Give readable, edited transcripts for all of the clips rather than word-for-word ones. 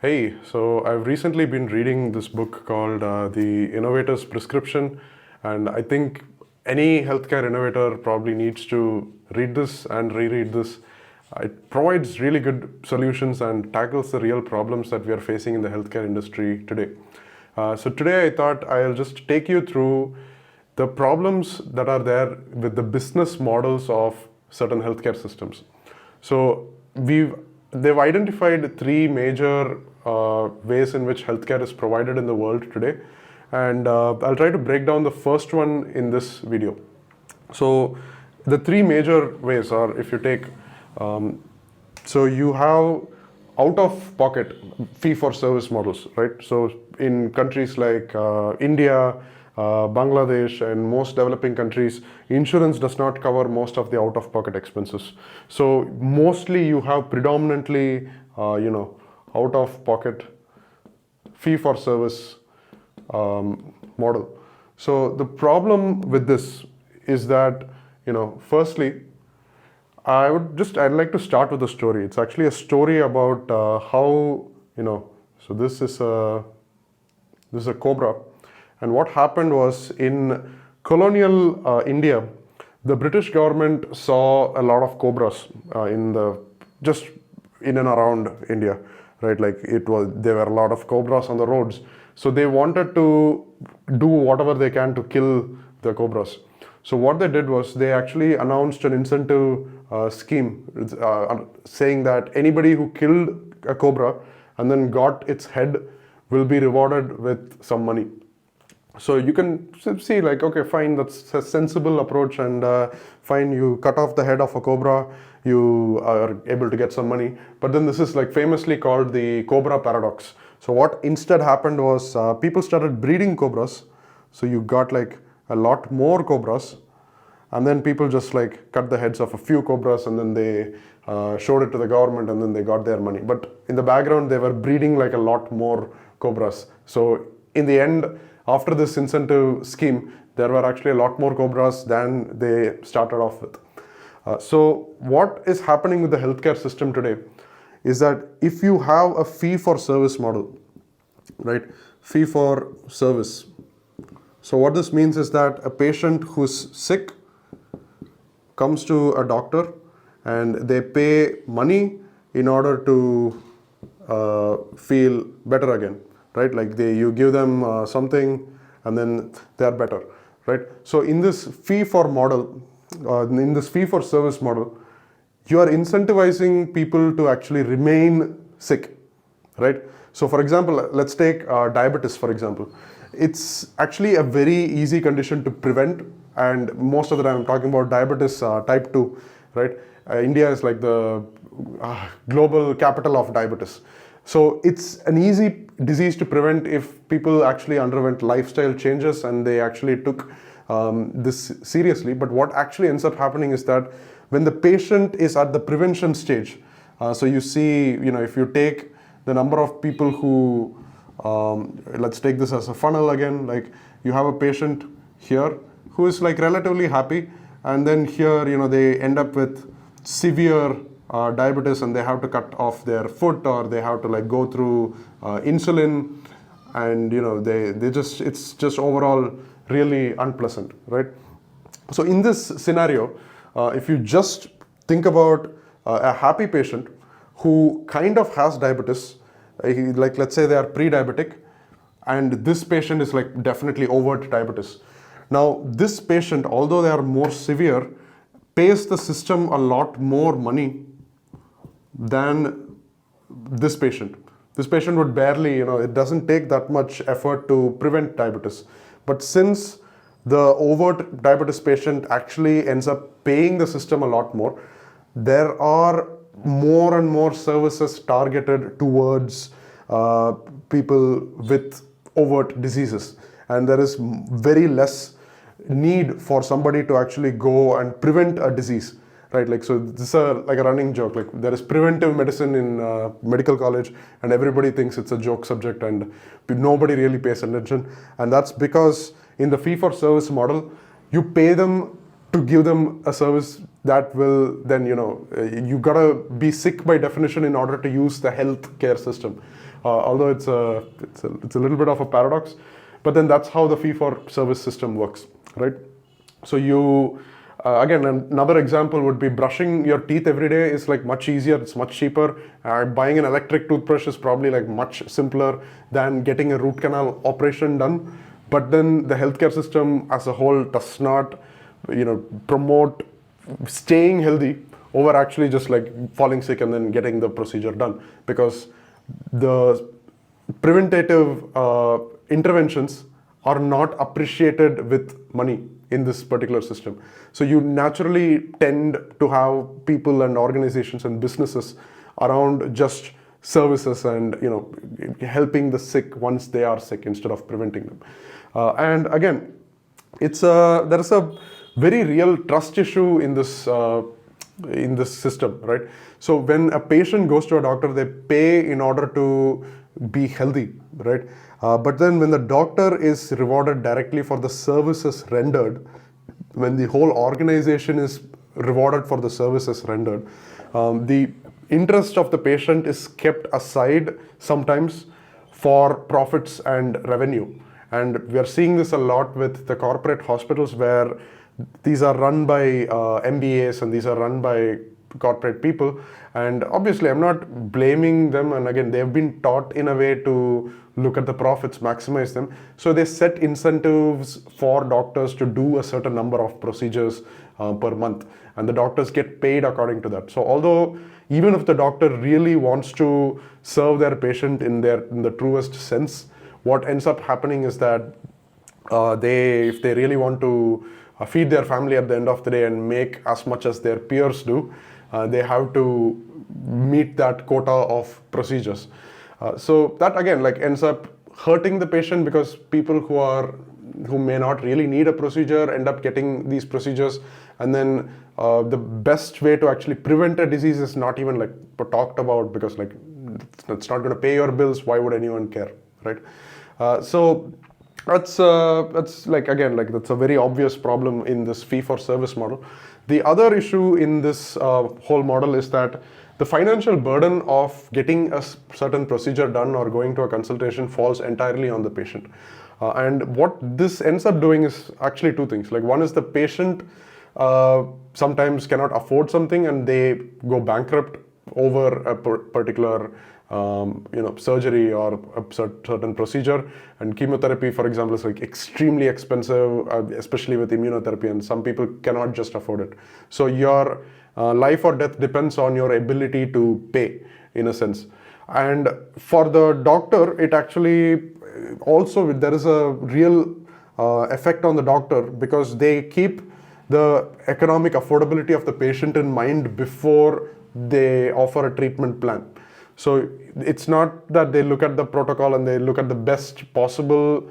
Hey, so I've recently been reading this book called The Innovator's Prescription, and I think any healthcare innovator probably needs to read this and reread this. It provides really good solutions and tackles the real problems that we are facing in the healthcare industry today. So today I thought I'll just take you through the problems that are there with the business models of certain healthcare systems. So they've identified three major ways in which healthcare is provided in the world today, and I'll try to break down the first one in this video. So the three major ways are, if you take, so you have out of pocket fee for service models, right? So in countries like India, Bangladesh, and most developing countries, insurance does not cover most of the out of pocket expenses. So mostly you have predominantly, out of pocket fee for service model. So the problem with this is that, firstly, I'd like to start with a story. It's actually a story about how, so this is a Cobra. And what happened was, in colonial India, the British government saw a lot of cobras just in and around India, right? There were a lot of cobras on the roads. So they wanted to do whatever they can to kill the cobras. So what they did was they actually announced an incentive scheme saying that anybody who killed a cobra and then got its head will be rewarded with some money. So you can see, okay, fine, that's a sensible approach, and fine, you cut off the head of a cobra, you are able to get some money. But then this is famously called the Cobra paradox. So what instead happened was people started breeding cobras. So you got a lot more cobras, and then people just cut the heads of a few cobras, and then they showed it to the government, and then they got their money. But in the background, they were breeding a lot more cobras. So in the end, after this incentive scheme, there were actually a lot more cobras than they started off with. So what is happening with the healthcare system today is that if you have a fee for service model, right? Fee for service. So what this means is that a patient who's sick comes to a doctor and they pay money in order to feel better again. Right, you give them something, and then they are better, right? So in this fee for service model, you are incentivizing people to actually remain sick, right? So for example, let's take diabetes, for example. It's actually a very easy condition to prevent, and most of the time I'm talking about diabetes type 2, right? India is the global capital of diabetes. So it's an easy disease to prevent if people actually underwent lifestyle changes and they actually took this seriously. But what actually ends up happening is that when the patient is at the prevention stage, so you see, if you take the number of people who, let's take this as a funnel again, you have a patient here who is relatively happy, and then here, they end up with severe diabetes, and they have to cut off their foot, or they have to go through insulin, and it's just overall really unpleasant, right? So in this scenario, if you just think about a happy patient who kind of has diabetes, let's say they are pre-diabetic, and this patient is definitely overt diabetes. Now this patient, although they are more severe, pays the system a lot more money than this patient. This patient would barely, it doesn't take that much effort to prevent diabetes. But since the overt diabetes patient actually ends up paying the system a lot more, there are more and more services targeted towards people with overt diseases. And there is very less need for somebody to actually go and prevent a disease. Right, so this is a running joke. There is preventive medicine in medical college, and everybody thinks it's a joke subject, and nobody really pays attention. And that's because in the fee-for-service model, you pay them to give them a service that will then, you gotta be sick by definition in order to use the health care system. although it's a little bit of a paradox. But then that's how the fee-for-service system works, right? So you, again, another example would be brushing your teeth every day is like much easier, it's much cheaper. Buying an electric toothbrush is probably like much simpler than getting a root canal operation done. But then the healthcare system as a whole does not, promote staying healthy over actually just like falling sick and then getting the procedure done, because the preventative interventions are not appreciated with money in this particular system. So you naturally tend to have people and organizations and businesses around just services and helping the sick once they are sick instead of preventing them. And again, there is a very real trust issue in this system, right? So when a patient goes to a doctor, they pay in order to be healthy, right? But then when the doctor is rewarded directly for the services rendered, when the whole organization is rewarded for the services rendered, the interest of the patient is kept aside sometimes for profits and revenue. And we are seeing this a lot with the corporate hospitals, where these are run by MBAs and these are run by corporate people. And obviously I'm not blaming them, and again, they've been taught in a way to look at the profits, maximize them. So they set incentives for doctors to do a certain number of procedures per month, and the doctors get paid according to that. So although even if the doctor really wants to serve their patient in the truest sense, what ends up happening is that if they really want to feed their family at the end of the day and make as much as their peers do, they have to meet that quota of procedures. So that again ends up hurting the patient, because people who may not really need a procedure end up getting these procedures. And then the best way to actually prevent a disease is not even talked about, because it's not going to pay your bills. Why would anyone care, right? So that's that's a very obvious problem in this fee-for-service model. The other issue in this whole model is that the financial burden of getting a certain procedure done or going to a consultation falls entirely on the patient. And what this ends up doing is actually two things. One is the patient sometimes cannot afford something and they go bankrupt over a particular surgery or a certain procedure. And chemotherapy, for example, is extremely expensive, especially with immunotherapy, and some people cannot just afford it. So your life or death depends on your ability to pay, in a sense. And for the doctor, it actually also, there is a real effect on the doctor, because they keep the economic affordability of the patient in mind before they offer a treatment plan. So it's not that they look at the protocol and they look at the best possible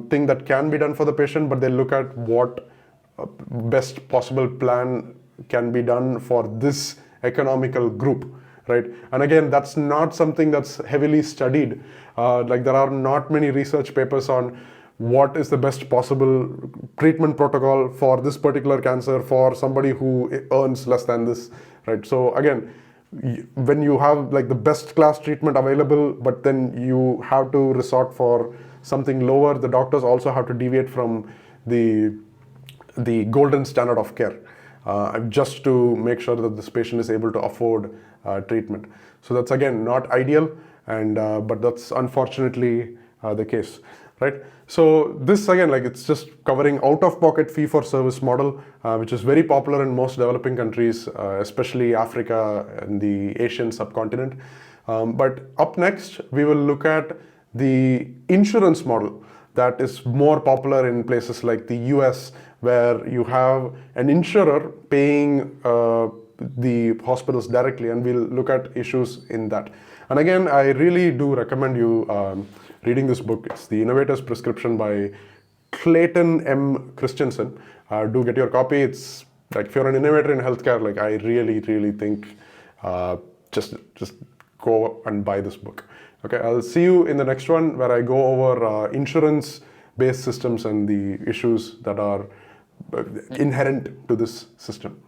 thing that can be done for the patient, but they look at what best possible plan can be done for this economical group, right? And again, that's not something that's heavily studied. There are not many research papers on what is the best possible treatment protocol for this particular cancer for somebody who earns less than this, right? So again, when you have the best class treatment available, but then you have to resort for something lower, the doctors also have to deviate from the golden standard of care, just to make sure that this patient is able to afford treatment. So that's again not ideal, and but that's unfortunately the case, right? So this again, it's just covering out-of-pocket fee-for-service model, which is very popular in most developing countries, especially Africa and the Asian subcontinent. But up next, we will look at the insurance model that is more popular in places like the US, where you have an insurer paying the hospitals directly, and we'll look at issues in that. And again, I really do recommend you reading this book. It's The Innovator's Prescription by Clayton M. Christensen. Do get your copy. It's if you're an innovator in healthcare, I really, really think just go and buy this book. Okay, I'll see you in the next one, where I go over insurance-based systems and the issues that are inherent to this system.